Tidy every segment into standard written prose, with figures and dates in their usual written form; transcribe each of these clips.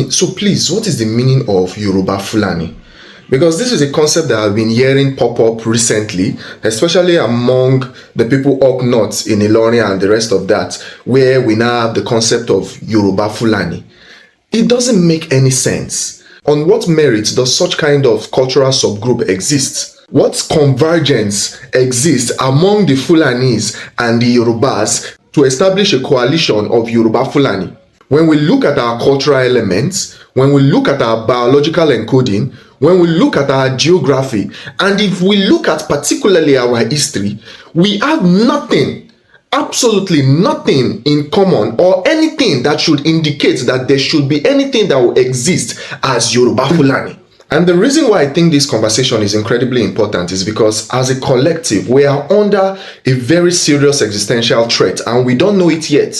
So please, what is the meaning of Yoruba-Fulani? Because this is a concept that I've been hearing pop up recently, especially among the people up north in Ilorin and the rest of that, where we now have the concept of Yoruba-Fulani. It doesn't make any sense. On what merit does such kind of cultural subgroup exist? What convergence exists among the Fulanis and the Yorubas to establish a coalition of Yoruba-Fulani? When we look at our cultural elements, when we look at our biological encoding, when we look at our geography, and if we look at particularly our history, we have nothing, absolutely nothing in common or anything that should indicate that there should be anything that will exist as Yoruba-Fulani. And the reason why I think this conversation is incredibly important is because as a collective, we are under a very serious existential threat and we don't know it yet.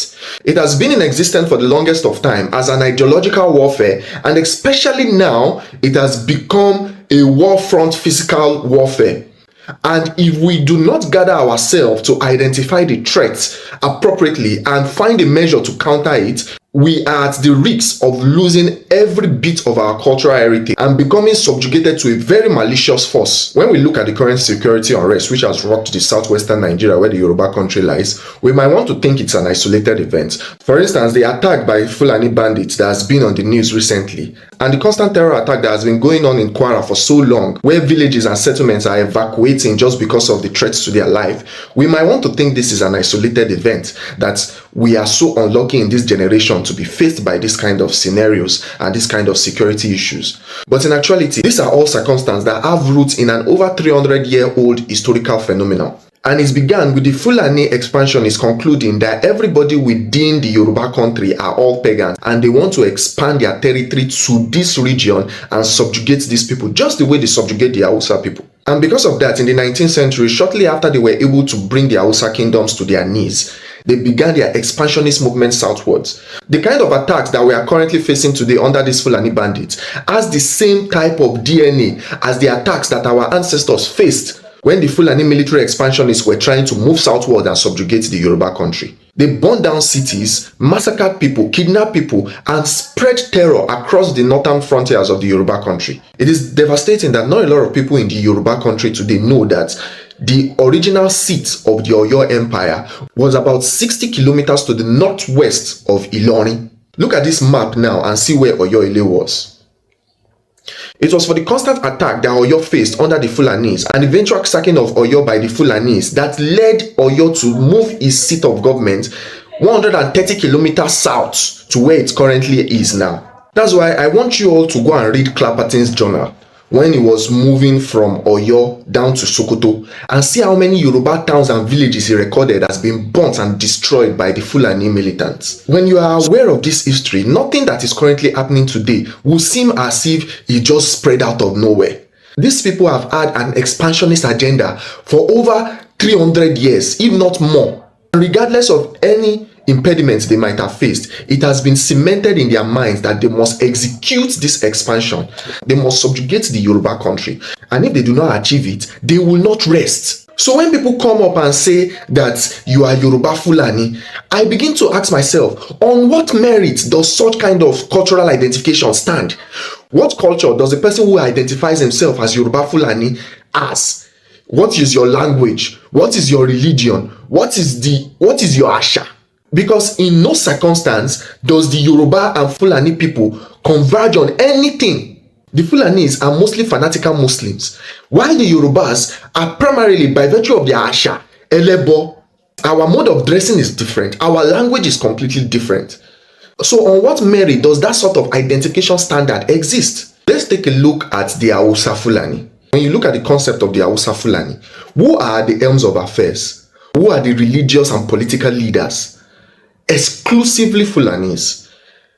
It has been in existence for the longest of time as an ideological warfare, and especially now, it has become a war front physical warfare. And if we do not gather ourselves to identify the threats appropriately and find a measure to counter it, we are at the risk of losing every bit of our cultural heritage and becoming subjugated to a very malicious force. When we look at the current security unrest which has rocked the southwestern Nigeria where the Yoruba country lies, we might want to think it's an isolated event. For instance, the attack by Fulani bandits that has been on the news recently, and the constant terror attack that has been going on in Kwara for so long, where villages and settlements are evacuating just because of the threats to their life, we might want to think this is an isolated event, that we are so unlucky in this generation to be faced by this kind of scenarios and this kind of security issues. But in actuality, these are all circumstances that have roots in an over 300-year-old historical phenomenon. And it began with the Fulani expansionists concluding that everybody within the Yoruba country are all pagans and they want to expand their territory to this region and subjugate these people just the way they subjugate the Hausa people. And because of that, in the 19th century, shortly after they were able to bring the Hausa kingdoms to their knees, they began their expansionist movement southwards. The kind of attacks that we are currently facing today under these Fulani bandits has the same type of DNA as the attacks that our ancestors faced when the Fulani military expansionists were trying to move southward and subjugate the Yoruba country. They burned down cities, massacred people, kidnapped people, and spread terror across the northern frontiers of the Yoruba country. It is devastating that not a lot of people in the Yoruba country today know that the original seat of the Oyo Empire was about 60 kilometers to the northwest of Ilorin. Look at this map now and see where Oyo Ile was. It was for the constant attack that Oyo faced under the Fulanis and the eventual sacking of Oyo by the Fulanis that led Oyo to move its seat of government 130 kilometers south to where it currently is now. That's why I want you all to go and read Clapperton's journal when he was moving from Oyo down to Sokoto and see how many Yoruba towns and villages he recorded as being burnt and destroyed by the Fulani militants. When you are aware of this history, nothing that is currently happening today will seem as if it just spread out of nowhere. These people have had an expansionist agenda for over 300 years, if not more. Regardless of any impediments they might have faced, it has been cemented in their minds that they must execute this expansion. They must subjugate the Yoruba country. And if they do not achieve it, they will not rest. So when people come up and say that you are Yoruba-Fulani, I begin to ask myself, on what merit does such kind of cultural identification stand? What culture does a person who identifies himself as Yoruba-Fulani as? What is your language? What is your religion? What is your Asha? Because in no circumstance does the Yoruba and Fulani people converge on anything. The Fulanis are mostly fanatical Muslims, while the Yorubas are primarily, by virtue of their Asha, Elebo. Our mode of dressing is different. Our language is completely different. So on what merit does that sort of identification standard exist? Let's take a look at the Hausa Fulani. When you look at the concept of the Hausa Fulani, who are the helms of affairs? Who are the religious and political leaders? Exclusively Fulanis.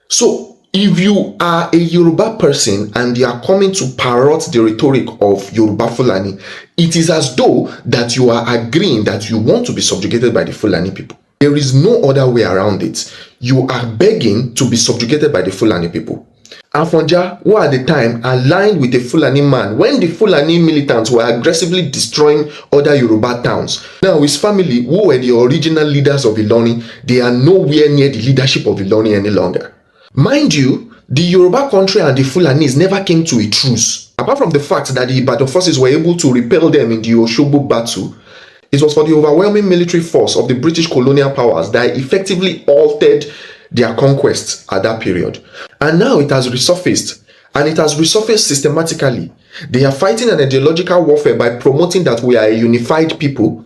So if you are a Yoruba person and you are coming to parrot the rhetoric of Yoruba-Fulani, it is as though that you are agreeing that you want to be subjugated by the Fulani people. There is no other way around it. You are begging to be subjugated by the Fulani people. Afonja, who at the time aligned with a Fulani man when the Fulani militants were aggressively destroying other Yoruba towns. Now his family, who were the original leaders of Ilorin, they are nowhere near the leadership of Ilorin any longer. Mind you, The Yoruba country and the Fulanis never came to a truce. Apart from the fact that the Ibadan forces were able to repel them in the Osogbo battle, it was for the overwhelming military force of the British colonial powers that effectively altered their conquests at that period. And now it has resurfaced, and it has resurfaced systematically. They are fighting an ideological warfare by promoting that we are a unified people,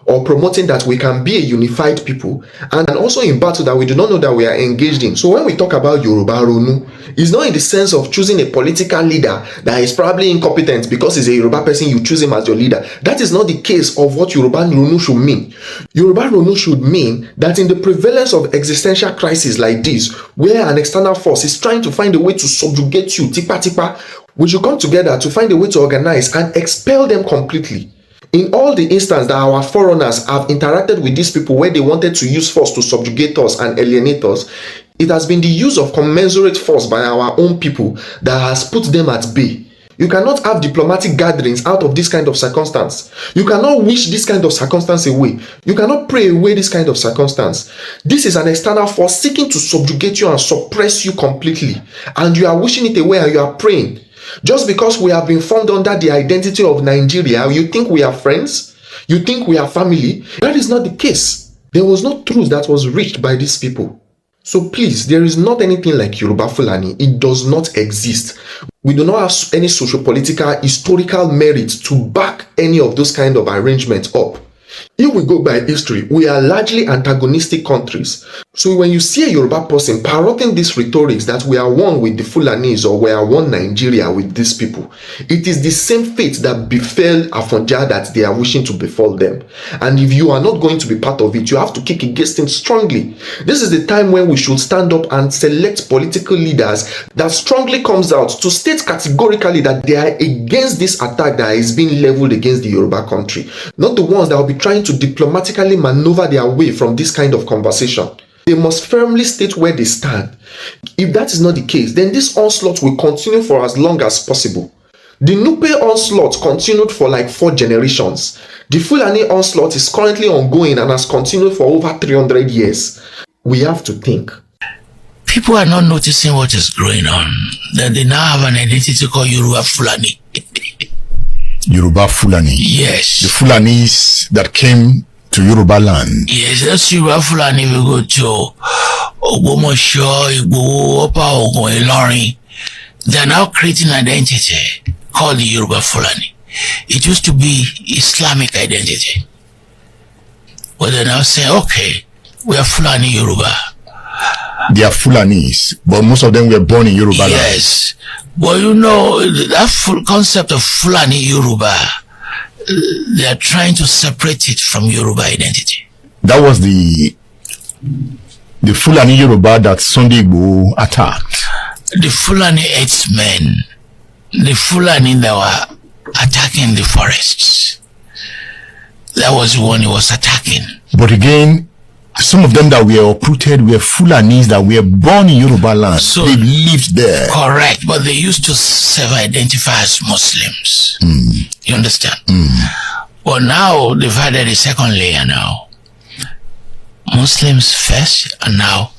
or promoting that we can be a unified people, and also in battle that we do not know that we are engaged in. So when we talk about Yoruba Ronu, it's not in the sense of choosing a political leader that is probably incompetent because he's a Yoruba person, you choose him as your leader. That is not the case of what Yoruba Ronu should mean. Yoruba Ronu should mean that in the prevalence of existential crises like this, where an external force is trying to find a way to subjugate you, tipa tipa, we should come together to find a way to organize and expel them completely. In all the instances that our foreigners have interacted with these people where they wanted to use force to subjugate us and alienate us, it has been the use of commensurate force by our own people that has put them at bay. You cannot have diplomatic gatherings out of this kind of circumstance. You cannot wish this kind of circumstance away. You cannot pray away this kind of circumstance. This is an external force seeking to subjugate you and suppress you completely. And you are wishing it away and you are praying. Just because we have been formed under the identity of Nigeria, you think we are friends? You think we are family? That is not the case. There was no truth that was reached by these people. So please, there is not anything like Yoruba-Fulani. It does not exist. We do not have any socio-political, historical merit to back any of those kind of arrangements up. If we go by history, we are largely antagonistic countries. So when you see a Yoruba person parroting these rhetorics that we are one with the Fulanis or we are one Nigeria with these people, it is the same fate that befell Afonja that they are wishing to befall them. And if you are not going to be part of it, you have to kick against it strongly. This is the time when we should stand up and select political leaders that strongly comes out to state categorically that they are against this attack that is being leveled against the Yoruba country. Not the ones that will be trying to diplomatically maneuver their way from this kind of conversation. They must firmly state where they stand. If that is not the case, then this onslaught will continue for as long as possible. The Nupe onslaught continued for like 4 generations. The Fulani onslaught is currently ongoing and has continued for over 300 years. We have to think. People are not noticing what is going on. That they now have an identity called Yoruba-Fulani. Yoruba-Fulani? Yes. The Fulanis that came to Yoruba land? Yes, that's Yoruba-Fulani. We go to Ogbomoso, Igboho, Opa Ogun, Ilorin. They are now creating an identity called the Yoruba-Fulani. It used to be Islamic identity. But they're now saying, okay, we are Fulani Yoruba. They are Fulanis, but most of them were born in Yoruba land. Yes. But you know, that full concept of Fulani Yoruba, they are trying to separate it from Yoruba identity. That was the Fulani Yoruba that Sunday Igboho attacked. The Fulani X-Men, the Fulani that were attacking the forests. That was the one he was attacking. But again, some of them that were uprooted were Fulanis that were born in Yoruba land. So they lived there. Correct, but they used to self-identify as Muslims. You understand? But now they've added a second layer now. Muslims first, and now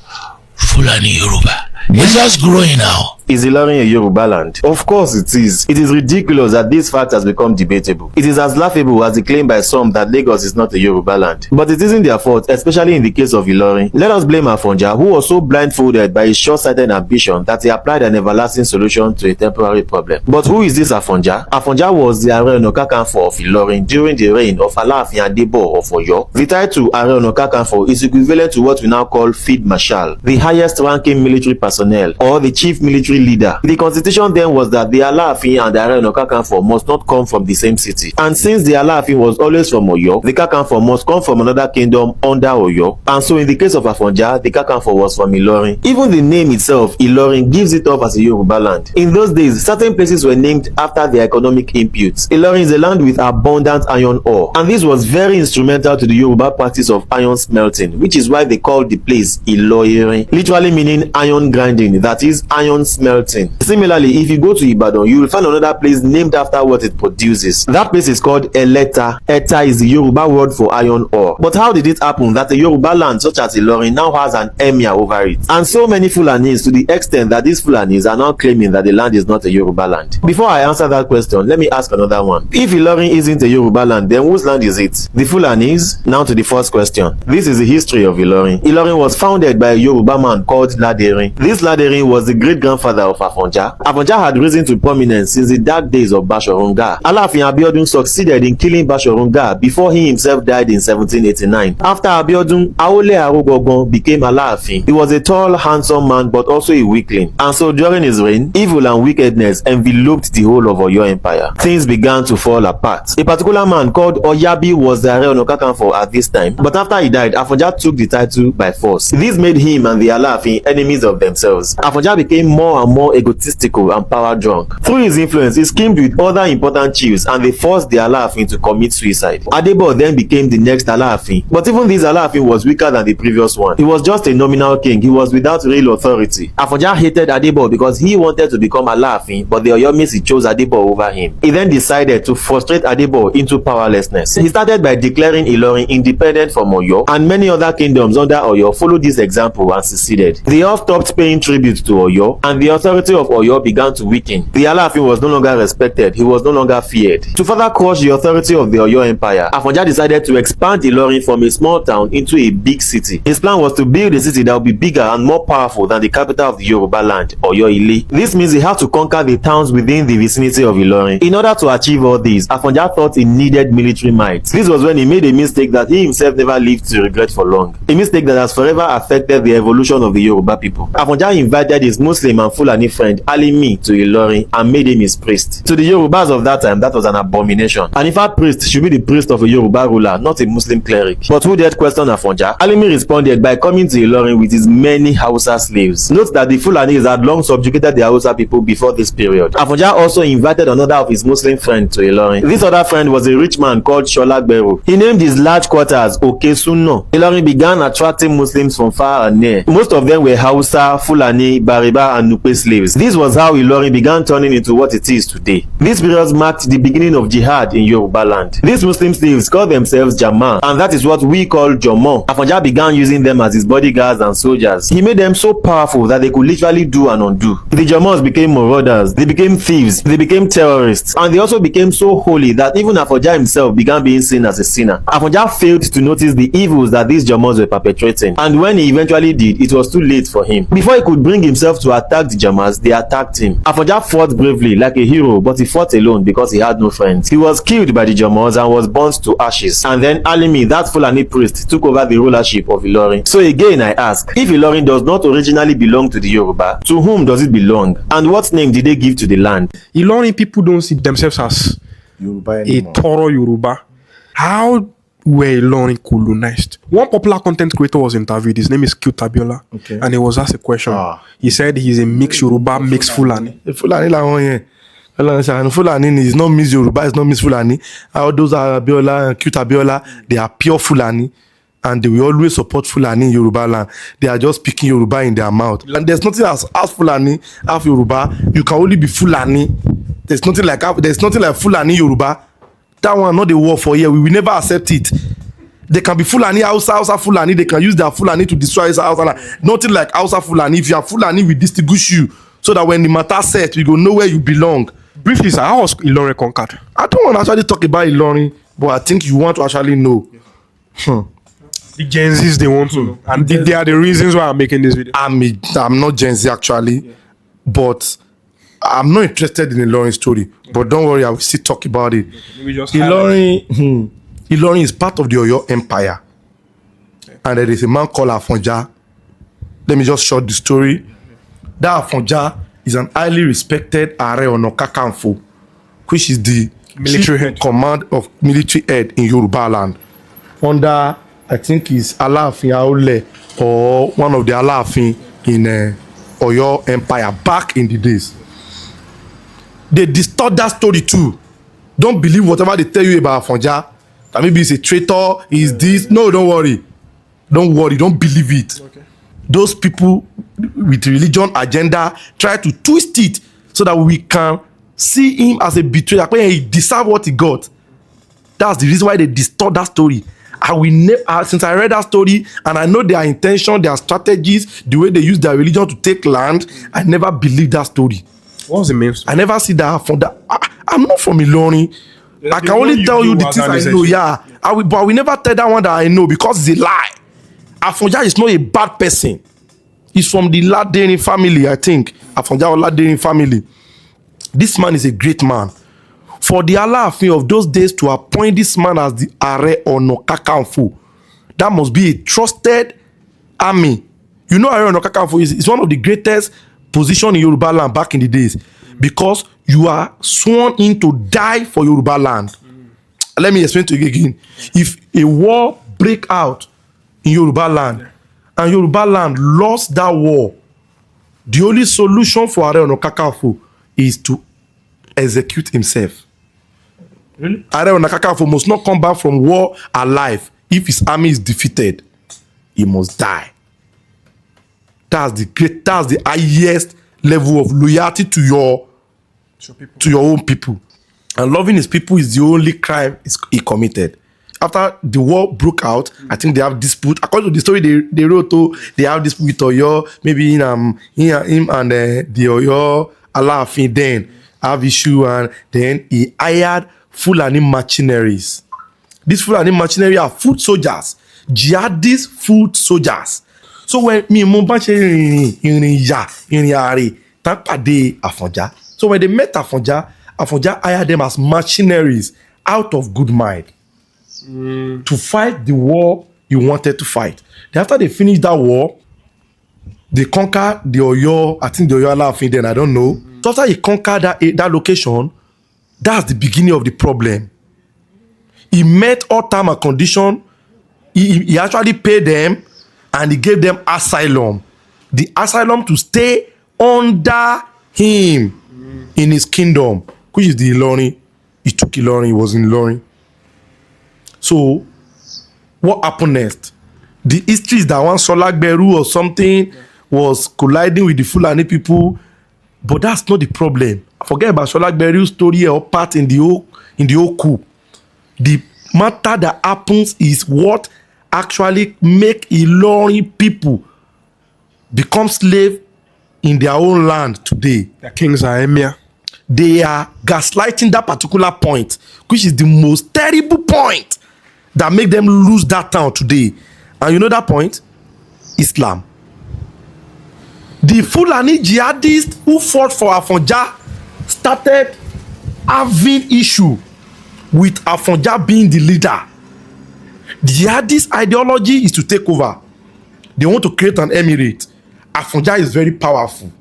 Fulani Yoruba. It's just growing now. Is Ilorin a Yoruba land? Of course it is. It is ridiculous that this fact has become debatable. It is as laughable as the claim by some that Lagos is not a Yoruba land. But it isn't their fault, especially in the case of Ilorin. Let us blame Afonja, who was so blindfolded by his short-sighted ambition that he applied an everlasting solution to a temporary problem. But who is this Afonja? Afonja was the Are Ona Kakanfo of Ilorin during the reign of Alaafin Adebo of Oyo. The title Are Ona Kakanfo is equivalent to what we now call Field Marshal, the highest ranking military personnel, or the chief military leader. The constitution then was that the Alaafin and the Are Ona Kakanfo must not come from the same city. And since the Alaafin was always from Oyo, the Kakanfo must come from another kingdom under Oyo. And so in the case of Afonja, the Kakanfo was from Ilorin. Even the name itself, Ilorin, gives it off as a Yoruba land. In those days, certain places were named after their economic inputs. Ilorin is a land with abundant iron ore, and this was very instrumental to the Yoruba practice of iron smelting, which is why they called the place Ilorin, literally meaning iron grinding, that is, iron smelting. melting. Similarly, if you go to Ibadan, you will find another place named after what it produces. That place is called Eleta. Eta is the Yoruba word for iron ore. But how did it happen that a Yoruba land such as Ilorin now has an emir over it? And so many Fulanis, to the extent that these Fulanis are now claiming that the land is not a Yoruba land. Before I answer that question, let me ask another one. If Ilorin isn't a Yoruba land, then whose land is it? The Fulanis? Now to the first question. This is the history of Ilorin. Ilorin was founded by a Yoruba man called Laderin. This Laderin was the great-grandfather of Afonja. Afonja had risen to prominence since the dark days of Bashorunga. Alaafin Abiodun succeeded in killing Bashorunga before he himself died in 1789. After Abiodun, Aole Arugogon became Alaafin. He was a tall, handsome man but also a weakling. And so during his reign, evil and wickedness enveloped the whole of Oyo Empire. Things began to fall apart. A particular man called Oyabi was the Ààrẹ Ọ̀nà Kakanfò at this time, but after he died, Afonja took the title by force. This made him and the Alaafin enemies of themselves. Afonja became more and more egotistical and power drunk. Through his influence, he schemed with other important chiefs and they forced the Alaafin to commit suicide. Adebo then became the next Alaafin, but even this Alaafin was weaker than the previous one. He was just a nominal king. He was without real authority. Afonja hated Adebo because he wanted to become Alaafin, but the Oyomesi chose Adebo over him. He then decided to frustrate Adebo into powerlessness. He started by declaring Ilorin independent from Oyo, and many other kingdoms under Oyo followed this example and seceded. The Oyo stopped paying tribute to Oyo, and the authority of Oyo began to weaken. The Alaafin was no longer respected. He was no longer feared. To further crush the authority of the Oyo Empire, Afonja decided to expand Ilorin from a small town into a big city. His plan was to build a city that would be bigger and more powerful than the capital of the Yoruba land, Oyo Ile. This means he had to conquer the towns within the vicinity of Ilorin. In order to achieve all this, Afonja thought he needed military might. This was when he made a mistake that he himself never lived to regret for long. A mistake that has forever affected the evolution of the Yoruba people. Afonja invited his Muslim and Fulani friend Alimi to Ilorin and made him his priest. To the Yorubas of that time, that was an abomination. An Ifa priest should be the priest of a Yoruba ruler, not a Muslim cleric. But who dared question Afonja? Alimi responded by coming to Ilorin with his many Hausa slaves. Note that the Fulanis had long subjugated the Hausa people before this period. Afonja also invited another of his Muslim friends to Ilorin. This other friend was a rich man called Sholagberu. He named his large quarters Okesuno. Ilorin began attracting Muslims from far and near. Most of them were Hausa, Fulani, Bariba and Nupe slaves. This was how Ilorin began turning into what it is today. This period marked the beginning of jihad in Yoruba land. These Muslim slaves called themselves Jama, and that is what we call Jomo. Afonja began using them as his bodyguards and soldiers. He made them so powerful that they could literally do and undo. The Jomos became marauders, they became thieves, they became terrorists, and they also became so holy that even Afonja himself began being seen as a sinner. Afonja failed to notice the evils that these Jomos were perpetrating, and when he eventually did, it was too late for him. Before he could bring himself to attack the Jamas, they attacked him. Afonja fought bravely like a hero, but he fought alone because he had no friends. He was killed by the Jomos and was burnt to ashes. And then Alimi, that Fulani priest, took over the rulership of Ilorin. So again I ask, if Ilorin does not originally belong to the Yoruba, to whom does it belong? And what name did they give to the land? Ilorin people don't see themselves as Yoruba a thorough Yoruba. How were Ilorin colonized? One popular content creator was interviewed. His name is Q Tabiola. Okay. And he was asked a question. He said he's a mixed Yoruba, mixed Fulani. Fulani la one here. Fulani is not Miss Yoruba, it's not Miss Fulani. All those are Abiola and Q Tabiola, they are pure Fulani. And they will always support Fulani in Yoruba land. They are just speaking Yoruba in their mouth. And there's nothing as Fulani, half Yoruba. You can only be Fulani. There's nothing like Fulani Yoruba. That one not the war for here. We will never accept it. They can be Fulani, Hausa Fulani. They can use their Fulani to destroy Hausa. Nothing like Hausa Fulani. If you are Fulani, we distinguish you so that when the matter set, we go know where you belong. Briefly, sir, how was Ilorin conquered? I don't want to actually talk about Ilorin, but I think you want to actually know. The Gen Zs, they want to know. And they are the reasons why I'm making this video. I'm not Gen Z actually, but I'm not interested in Ilorin story. But don't worry, I will still talk about it. Ilorin is part of the Oyo Empire. And there is a man called Afonja. Let me just short the story. That Afonja is an highly respected Ààrẹ Ọ̀nà Kakanfò, which is the military head command of military head in Yoruba land. Under, I think, is Alaafin Aole or one of the Alaafin in Oyo Empire back in the days. They distort that story too. Don't believe whatever they tell you about Afonja. That maybe he's a traitor, he's this. No, don't worry. Don't worry, don't believe it. Okay. those people with religion agenda try to twist it so that we can see him as a betrayer. He deserve what he got. That's the reason why they distort that story. I will never, since I read that story and I know their intention, their strategies, the way they use their religion to take land, I never believed that story. What's the main story? I never see that from that. I'm not from Ilorin. I can only tell you the things I know. Yeah, but I will never tell that one that I know because it's a lie. Afonja is not a bad person. He's from the Ladeni family, I think. Afonja or Ladeni family. This man is a great man. For the Alaafin of those days to appoint this man as the Are Ono Kakanfo, that must be a trusted army. You know, Are Ono Kakanfo is one of the greatest positions in Yoruba land back in the days because you are sworn in to die for Yoruba land. Let me explain to you again. If a war break out in Yoruba land and Yoruba land lost that war, the only solution for Are Ono Kakanfo is to execute himself. Really? Are Ono Kakanfo must not come back from war alive. If his army is defeated, he must die. That's the highest level of loyalty to your own people. And loving his people is the only crime he committed. After the war broke out, I think they have dispute. According to the story they wrote, they have dispute with Oyo. Maybe him and the Oyo Alaafin then have issue, and then he hired Fulani mercenaries. These Fulani mercenaries are foot soldiers, jihadist foot soldiers. So when me Afonja. So when they met Afonja hired them as mercenaries out of good mind to fight the war he wanted to fight. Then after they finished that war, they conquered the Oyo, I think the Oyo Alaafin then, I don't know. So after he conquered that location, that's the beginning of the problem. He met all term and condition. He actually paid them and he gave them asylum. The asylum to stay under him in his kingdom, which is the Ilorin. He took Ilorin, he was in Ilorin. So, what happened next? The history is that one Solagberu or something was colliding with the Fulani people, but that's not the problem. Forget about Solagberu's story or part in the whole coup. The matter that happens is what actually make Ilorin people become slave in their own land today. The kings are emir. They are gaslighting that particular point, which is the most terrible point that make them lose that town today. And you know that point? Islam. The Fulani jihadists who fought for Afonja started having issue with Afonja being the leader. The jihadist ideology is to take over. They want to create an emirate. Afonja is very powerful.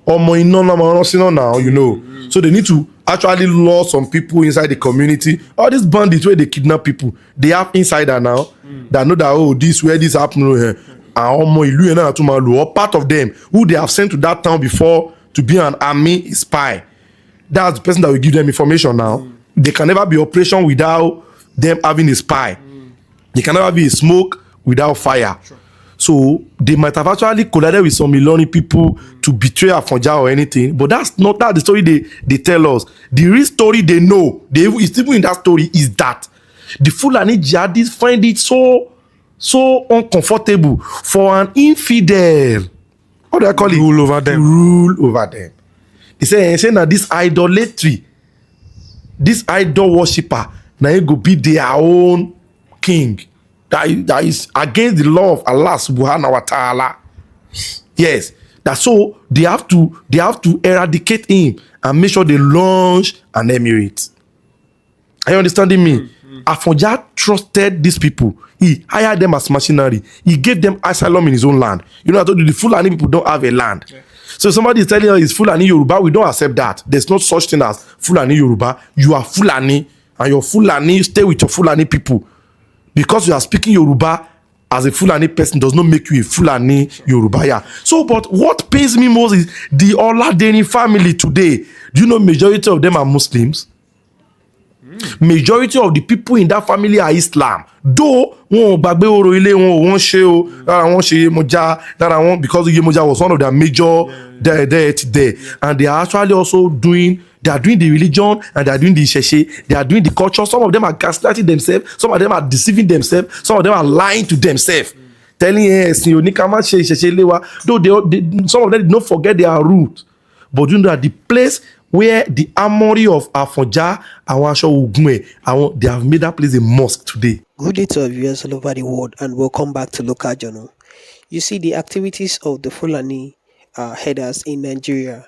Now, you know. So they need to actually lure some people inside the community. All these bandits where they kidnap people, they have insider now that know that this where this happened here. Or part of them who they have sent to that town before to be an army spy. That's the person that will give them information now. They can never be operation without them having a spy. They can never be a smoke without fire. Sure. So they might have actually collided with some Ilorin people to betray Afonja or anything, but that's not the story they tell us. The real story they know, it's even in that story, is that the Fulani jihadists find it so uncomfortable for an infidel. What do I call it? Rule over them. Rule over them. They say that this idolatry, this idol worshipper, now it go be their own king. That is against the law of Allah subhanahu wa ta'ala. Yes. That's so they have to eradicate him and make sure they launch an emirate. Are you understanding me? Afonja trusted these people. He hired them as machinery. He gave them asylum in his own land. You know, I told you the Fulani people don't have a land. Yeah. So somebody is telling us it's Fulani Yoruba. We don't accept that. There's no such thing as Fulani Yoruba. You are Fulani, and your Fulani, stay with your Fulani people. Because you are speaking Yoruba as a Fulani person does not make you a Fulani Yoruba. Yeah. So, but what pains me most is the Oladeni family today. Do you know majority of them are Muslims? Majority of the people in that family are Islam. Though wọn ò gbàgbé orò ilé wọn ò wọ́n ṣe o, lára wọn ṣe Yemoja, lára wọn because Yemoja was one of their major deity there, and they are actually also doing. They are doing the religion and they are doing the Ìṣẹ̀ṣe. They are doing the culture. Some of them are gaslighting themselves. Some of them are deceiving themselves. Some of them are lying to themselves. Telling ẹ̀sìn oníkàmá ṣe Ìṣẹ̀ṣe ilé wa. Though some of them did not forget their root. But you know that the place where the armory of Afonja, àwọn aṣọ Ògún ẹ̀, they have made that place a mosque today. Good day to our viewers all over the world and welcome back to Local Journal. You see, the activities of the Fulani headers in Nigeria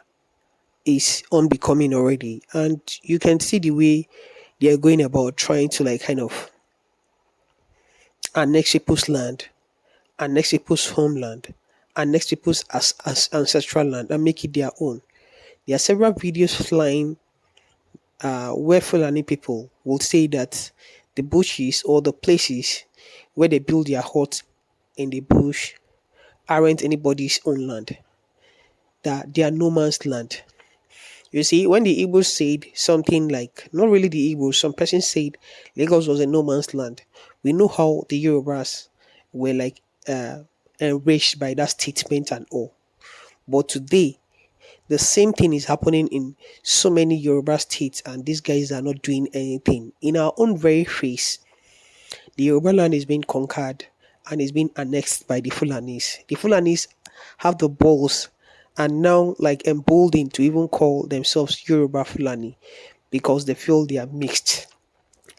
is unbecoming already, and you can see the way they are going about trying to like kind of annex people's land, annex people's homeland, annex people's as ancestral land and make it their own. There are several videos flying where Fulani people will say that the bushes or the places where they build their huts in the bush aren't anybody's own land, that they are no man's land. You see, when the Igbos said something like, not really the Igbos, some person said Lagos was a no man's land. We know how the Yorubas were like enraged by that statement and all. But today, the same thing is happening in so many Yoruba states, and these guys are not doing anything. In our own very face, the Yoruba land is being conquered and is being annexed by the Fulanis. The Fulanis have the balls and now like emboldened to even call themselves Yoruba-Fulani because they feel they are mixed.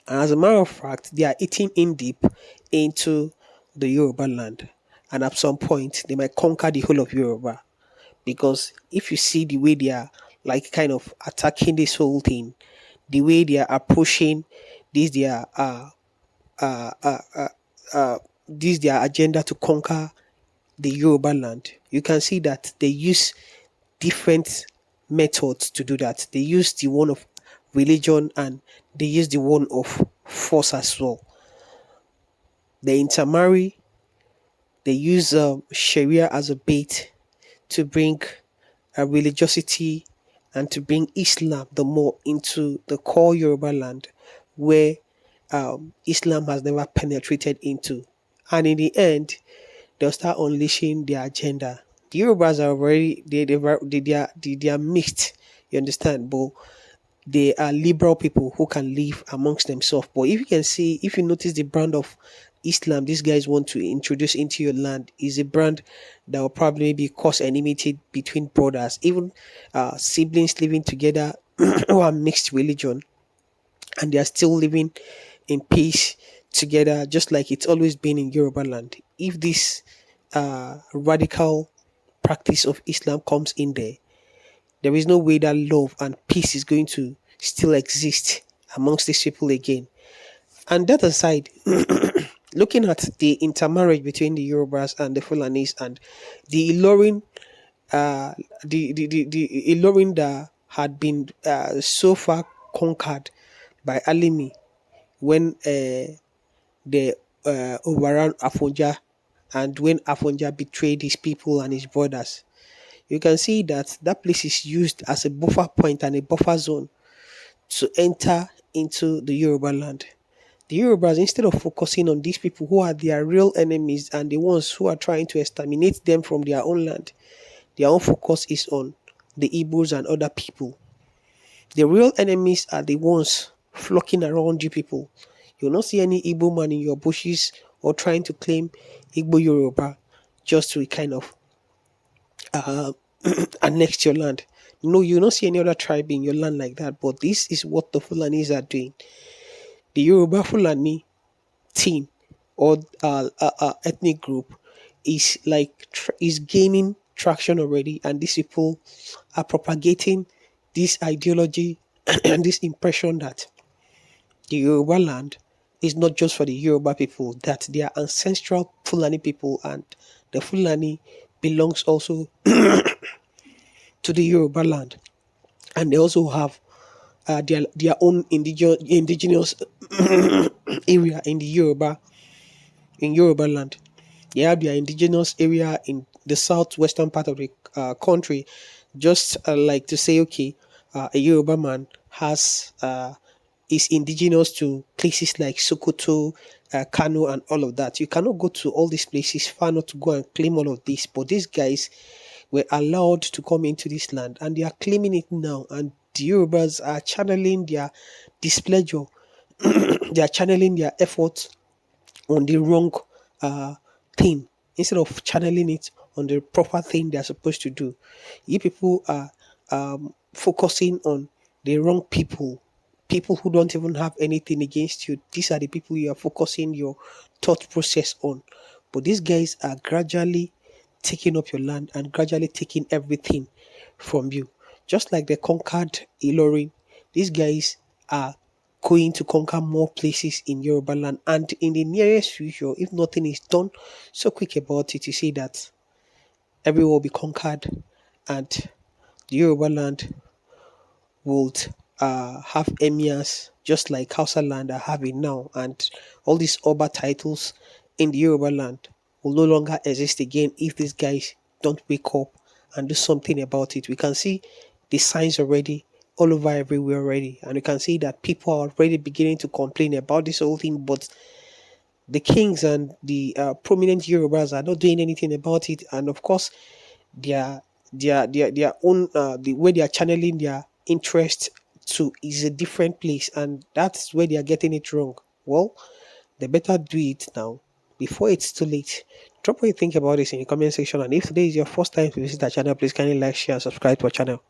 And as a matter of fact, they are eating in deep into the Yoruba land. And at some point, they might conquer the whole of Yoruba. Because if you see the way they are like kind of attacking this whole thing, the way they are approaching this their this their agenda to conquer the Yoruba land, you can see that they use different methods to do that. They use the one of religion and they use the one of force as well. They intermarry. They use Sharia as a bait to bring a religiosity and to bring Islam the more into the core Yoruba land where Islam has never penetrated into. And in the end, they'll start unleashing their agenda. The Yorubas are already, they are mixed, you understand? But they are liberal people who can live amongst themselves. But if you can see, if you notice the brand of Islam these guys want to introduce into your land is a brand that will probably maybe cause enmity between brothers, even siblings living together who are mixed religion, and they are still living in peace together, just like it's always been in Yoruba land. If this radical practice of Islam comes in there is no way that love and peace is going to still exist amongst these people again. And that aside, looking at the intermarriage between the Yorubas and the Fulanis and the Ilorin, the Ilorin that had been so far conquered by Alimi when they overran Afonja and when Afonja betrayed his people and his brothers. You can see that that place is used as a buffer point and a buffer zone to enter into the Yoruba land. The Yorubas, instead of focusing on these people who are their real enemies and the ones who are trying to exterminate them from their own land, their own focus is on the Igbos and other people. The real enemies are the ones flocking around you people. You'll not see any Igbo man in your bushes or trying to claim Igbo Yoruba just to kind of annex your land. No, you don't see any other tribe in your land like that. But this is what the Fulanis are doing. The Yoruba-Fulani team or ethnic group is like is gaining traction already, and these people are propagating this ideology and this impression that the Yoruba land is not just for the Yoruba people, that they are ancestral Fulani people, and the Fulani belongs also to the Yoruba land, and they also have their own indigenous area in Yoruba land. They have their indigenous area in the southwestern part of the country, just like to say, okay, a Yoruba man has is indigenous to places like Sokoto, Kano, and all of that. You cannot go to all these places far not to go and claim all of this. But these guys were allowed to come into this land and they are claiming it now. And the Yorubas are channeling their displeasure, they are channeling their efforts on the wrong uh, thing instead of channeling it on the proper thing they're supposed to do. You people are focusing on the wrong people, people who don't even have anything against you. These are the people you are focusing your thought process on. But these guys are gradually taking up your land and gradually taking everything from you. Just like they conquered Ilorin, these guys are going to conquer more places in Yoruba land. And in the nearest future, if nothing is done so quick about it, you see that everywhere will be conquered and the Yoruba land would have emirs just like Hausa land are having now, and all these Oba titles in the Yoruba land will no longer exist again if these guys don't wake up and do something about it. We can see the signs already all over everywhere already, and we can see that people are already beginning to complain about this whole thing, but the kings and the prominent Yorubas are not doing anything about it, and of course their their own the way they are channeling their interest to is a different place, and that's where they are getting it wrong. Well, they better do it now before it's too late. Drop what you think about this in the comment section, and if today is your first time to visit our channel, please kindly like, share, and subscribe to our channel.